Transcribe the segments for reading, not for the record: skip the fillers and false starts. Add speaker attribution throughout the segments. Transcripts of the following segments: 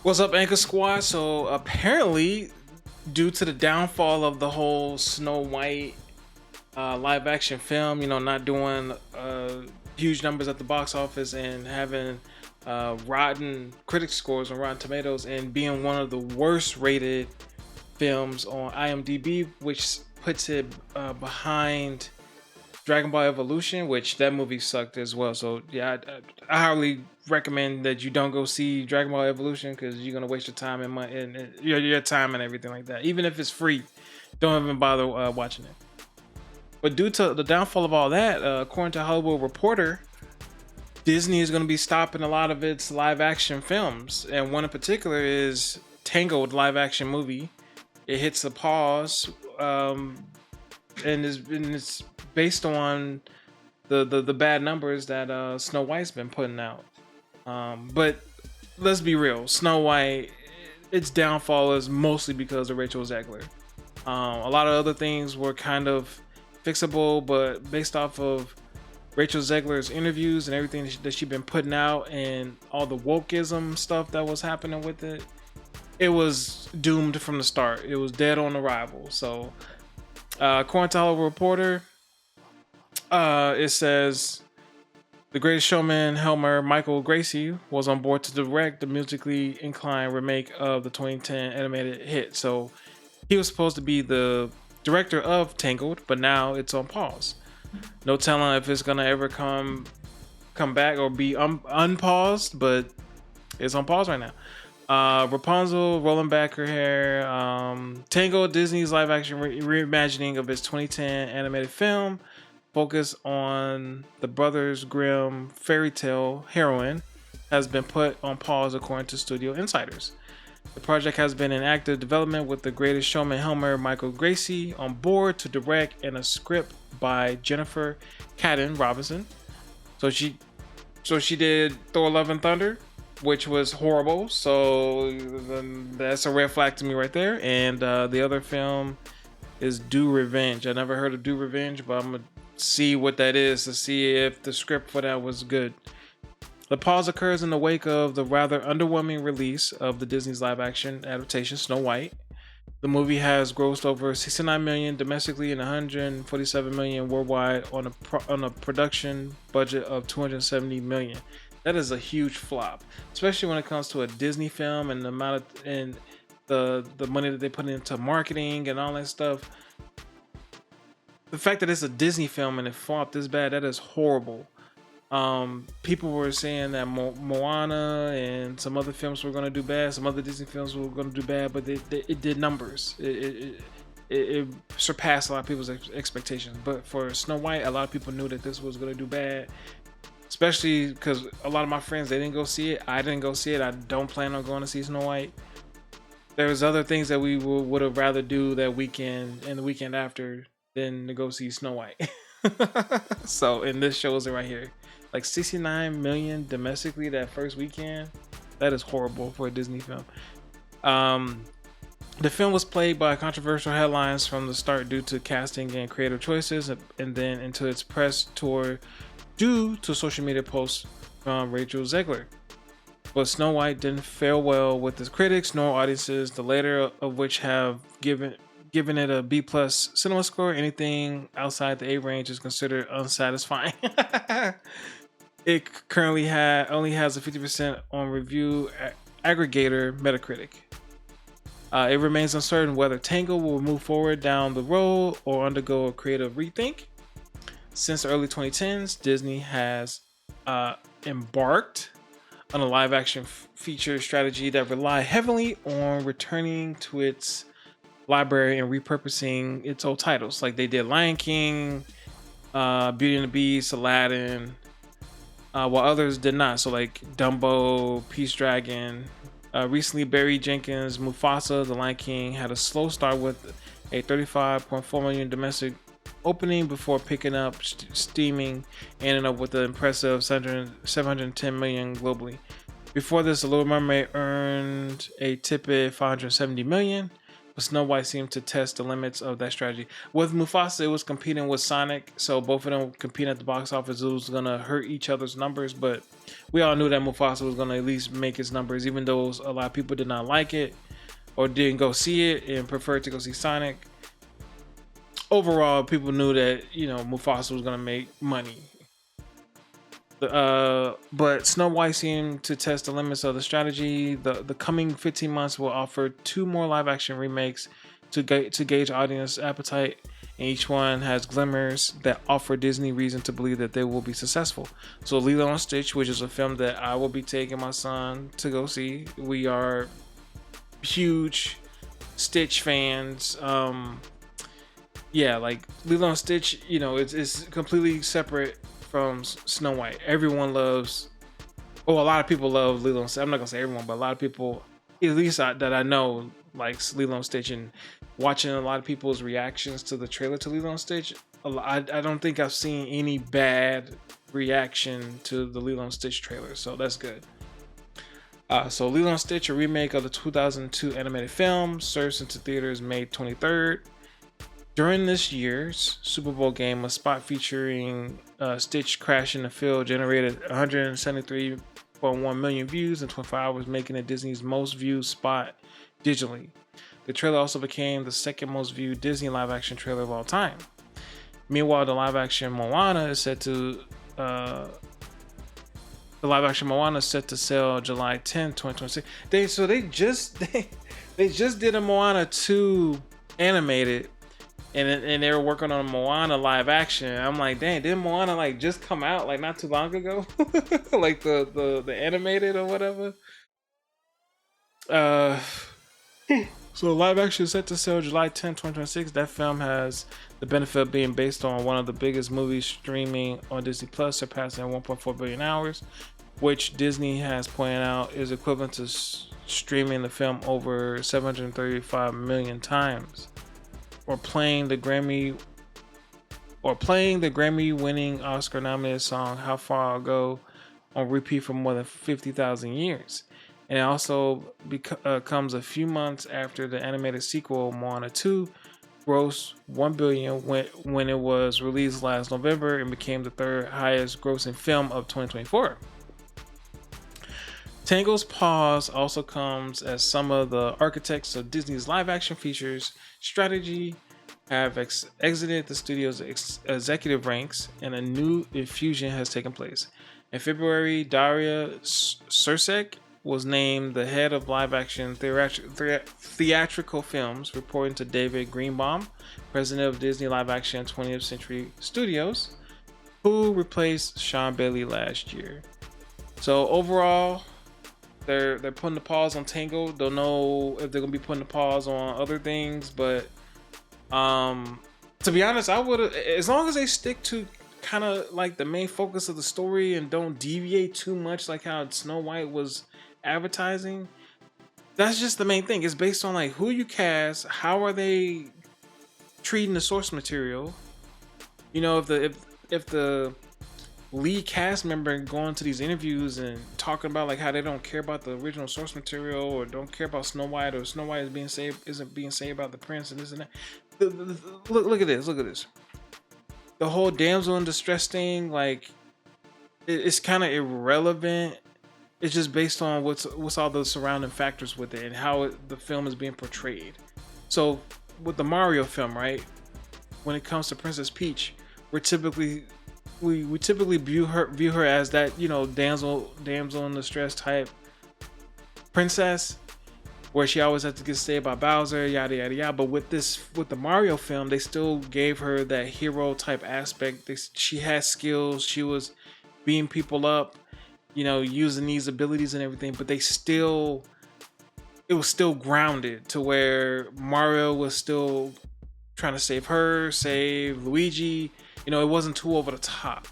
Speaker 1: What's up, Anchor Squad? So apparently, due to the downfall of the whole Snow White live action film, not doing huge numbers at the box office and having rotten critic scores on Rotten Tomatoes and being one of the worst rated films on IMDb, which puts it behind Dragon Ball Evolution, which that movie sucked as well. So yeah, I highly recommend that you don't go see Dragon Ball Evolution because you're gonna waste your time and money and your time and everything like that. Even if it's free, don't even bother watching it. But due to the downfall of all that, according to Hollywood Reporter, Disney is going to be stopping a lot of its live action films, and one in particular is Tangled live action movie. It hits a pause, and it's based on the bad numbers that Snow White's been putting out. But let's be real, Snow White, its downfall is mostly because of Rachel Zegler. A lot of other things were kind of fixable, but based off of Rachel Zegler's interviews and everything that she's been putting out and all the wokeism stuff that was happening with it, it was doomed from the start. It was dead on arrival. So according to Hollywood Reporter, it says The Greatest Showman Helmer Michael Gracie was on board to direct the musically inclined remake of the 2010 animated hit. So he was supposed to be the director of Tangled, but now it's on pause. No telling if it's gonna ever come back or be unpaused, but it's on pause right now. Rapunzel rolling back her hair. Tangled, Disney's live action reimagining of its 2010 animated film, focus on the Brothers Grimm fairy tale heroine, has been put on pause according to studio insiders. The project has been in active development with The Greatest Showman Helmer Michael Gracie on board to direct, and a script by Jennifer Cadden Robinson. So she did Thor: Love and Thunder, which was horrible. So that's a red flag to me right there. And the other film is Do Revenge. I never heard of Do Revenge, but I'm gonna see what that is to see if the script for that was good. The pause occurs in the wake of the rather underwhelming release of the Disney's live-action adaptation Snow White. The movie has grossed over 69 million domestically and 147 million worldwide on a production budget of 270 million. That is a huge flop, especially when it comes to a Disney film and the amount of and the money that they put into marketing and all that stuff. The fact that it's a Disney film and it flopped this bad, that is horrible. People were saying that Moana and some other films were going to do bad, some other Disney films were going to do bad, but it did numbers. It surpassed a lot of people's expectations. But for Snow White, a lot of people knew that this was going to do bad, especially because a lot of my friends, they didn't go see it. I didn't go see it. I don't plan on going to see Snow White. There's other things that we would have rather do that weekend and the weekend after than to go see Snow White. So, and this shows it right here. Like 69 million domestically that first weekend. That is horrible for a Disney film. The film was plagued by controversial headlines from the start due to casting and creative choices, and then into its press tour due to social media posts from Rachel Zegler. But Snow White didn't fare well with its critics nor audiences, the latter of which have given it a B+ cinema score. Anything outside the A range is considered unsatisfying. It currently only has a 50% on review aggregator Metacritic. It remains uncertain whether Tangled will move forward down the road or undergo a creative rethink. Since the early 2010s, Disney has embarked on a live-action feature strategy that relied heavily on returning to its library and repurposing its old titles. Like they did Lion King, Beauty and the Beast, Aladdin, while others did not. So like Dumbo, Peace Dragon. Recently, Barry Jenkins' Mufasa, The Lion King, had a slow start with a 35.4 million domestic opening before picking up steaming, ending up with an impressive 710 million globally. Before this, The Little Mermaid earned a tepid 570 million. Snow White seemed to test the limits of that strategy. With Mufasa, it was competing with Sonic, so both of them competing at the box office. It was gonna hurt each other's numbers, but we all knew that Mufasa was gonna at least make its numbers, even though a lot of people did not like it or didn't go see it and preferred to go see Sonic. Overall, people knew that Mufasa was gonna make money. But Snow White seemed to test the limits of the strategy. The coming 15 months will offer 2 more live action remakes to gauge audience appetite, and each one has glimmers that offer Disney reason to believe that they will be successful. So Lilo and Stitch, which is a film that I will be taking my son to go see. We are huge Stitch fans. Yeah, like Lilo and Stitch, it's completely separate from Snow White. Everyone loves, a lot of people love Lilo and Stitch. I'm not gonna say everyone, but a lot of people, at least that I know, likes Lilo and Stitch. And watching a lot of people's reactions to the trailer to Lilo and Stitch, I don't think I've seen any bad reaction to the Lilo and Stitch trailer, so that's good. So Lilo and Stitch, a remake of the 2002 animated film, serves into theaters May 23rd. During this year's Super Bowl game, a spot featuring Stitch crashing the field generated 173.1 million views in 24 hours, making it Disney's most viewed spot digitally. The trailer also became the second most viewed Disney live-action trailer of all time. Meanwhile, the live-action Moana is set to sell July 10, 2026. They just did a Moana 2 animated. And they were working on Moana live action. I'm like, dang, didn't Moana just come out not too long ago? Like the animated or whatever. So live action is set to sell July 10, 2026. That film has the benefit of being based on one of the biggest movies streaming on Disney Plus, surpassing 1.4 billion hours, which Disney has pointed out is equivalent to streaming the film over 735 million times. Or playing the Grammy-winning Oscar-nominated song "How Far I'll Go" on repeat for more than 50,000 years. And it also comes a few months after the animated sequel Moana 2 grossed $1 billion when it was released last November and became the third highest grossing film of 2024. Tangled pause also comes as some of the architects of Disney's live-action features strategy have exited the studio's executive ranks, and a new infusion has taken place. In February, Daria Sircek was named the head of live-action theatrical films, reporting to David Greenbaum, president of Disney Live-Action 20th Century Studios, who replaced Sean Bailey last year. So overall, they're putting the pause on Tangled. Don't know if they're gonna be putting the pause on other things, but to be honest, I would, as long as they stick to kind of the main focus of the story and don't deviate too much like how Snow White was advertising. That's just the main thing. It's based on who you cast, how are they treating the source material. If the lead cast member going to these interviews and talking about how they don't care about the original source material or don't care about Snow White, or Snow White isn't being saved about the prince and this and that. Look at this. The whole damsel in distress thing, it's kind of irrelevant. It's just based on what's all the surrounding factors with it and how the film is being portrayed. So with the Mario film, right? When it comes to Princess Peach, we typically view her as that damsel in distress type princess, where she always had to get saved by Bowser, yada yada yada. But with the Mario film, they still gave her that hero type aspect. She had skills. She was beating people up, using these abilities and everything. But it was still grounded to where Mario was still trying to save her, save Luigi. It wasn't too over the top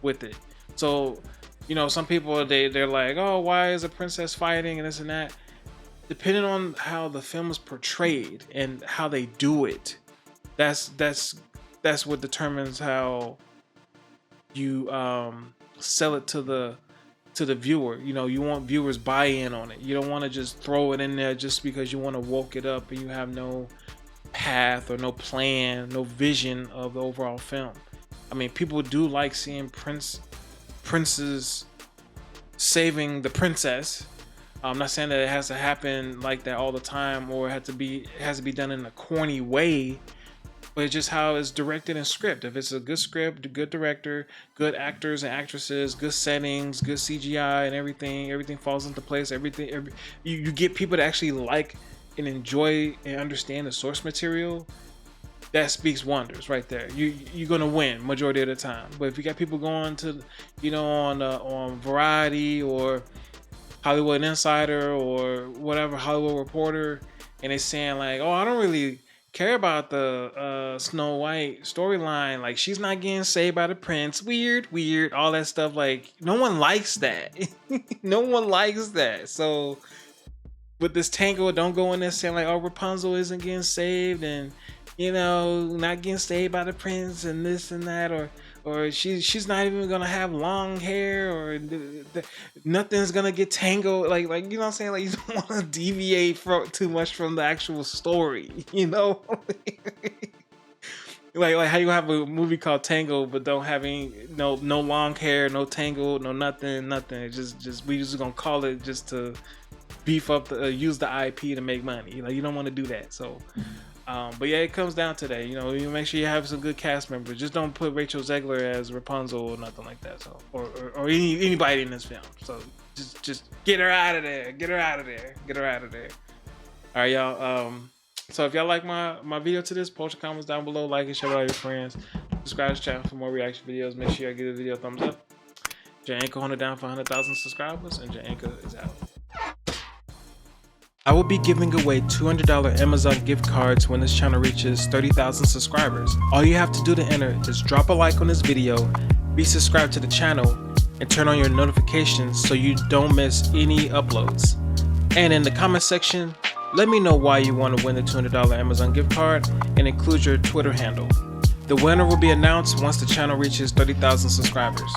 Speaker 1: with it. So, some people they're like, oh, why is a princess fighting and this and that? Depending on how the film is portrayed and how they do it, that's what determines how you sell it to the to the viewer. You know, you want viewers buy-in on it. You don't want to just throw it in there just because you want to woke it up and you have no path or no plan, no vision of the overall film. I mean, people do like seeing princes saving the princess. I'm not saying that it has to happen like that all the time, or it has to be done in a corny way, but it's just how it's directed and script. If it's a good script, good director, good actors and actresses, good settings, good CGI and everything falls into place. You get people to actually like and enjoy and understand the source material. That speaks wonders right there. You're gonna win majority of the time. But if you got people going to, you know, on Variety or Hollywood Insider or whatever, Hollywood Reporter, and they're saying like, oh, I don't really care about the Snow White storyline. Like, she's not getting saved by the prince. Weird, all that stuff. Like, no one likes that. No one likes that. So with this Tango, don't go in there saying like, oh, Rapunzel isn't getting saved and, you know, not getting saved by the prince and this and that, or she's not even gonna have long hair, or nothing's gonna get tangled. Like you know what I'm saying? Like, you don't want to deviate too much from the actual story, you know? like how you have a movie called Tango but don't have any no long hair, no tangled, no nothing. It's just we just gonna call it just to beef up use the IP to make money. Like, you don't want to do that. So but yeah, it comes down to that. You know, you make sure you have some good cast members. Just don't put Rachel Zegler as Rapunzel or nothing like that. So, or anybody in this film. So just get her out of there. Get her out of there. All right, y'all. So if y'all like my video to this, post your comments down below, like and share with all your friends. Subscribe to the channel for more reaction videos. Make sure y'all give the video a thumbs up. Janko on it down for 100,000 subscribers, and Janko is out. I will be giving away $200 Amazon gift cards when this channel reaches 30,000 subscribers. All you have to do to enter is drop a like on this video, be subscribed to the channel, and turn on your notifications so you don't miss any uploads. And in the comment section, let me know why you want to win the $200 Amazon gift card and include your Twitter handle. The winner will be announced once the channel reaches 30,000 subscribers.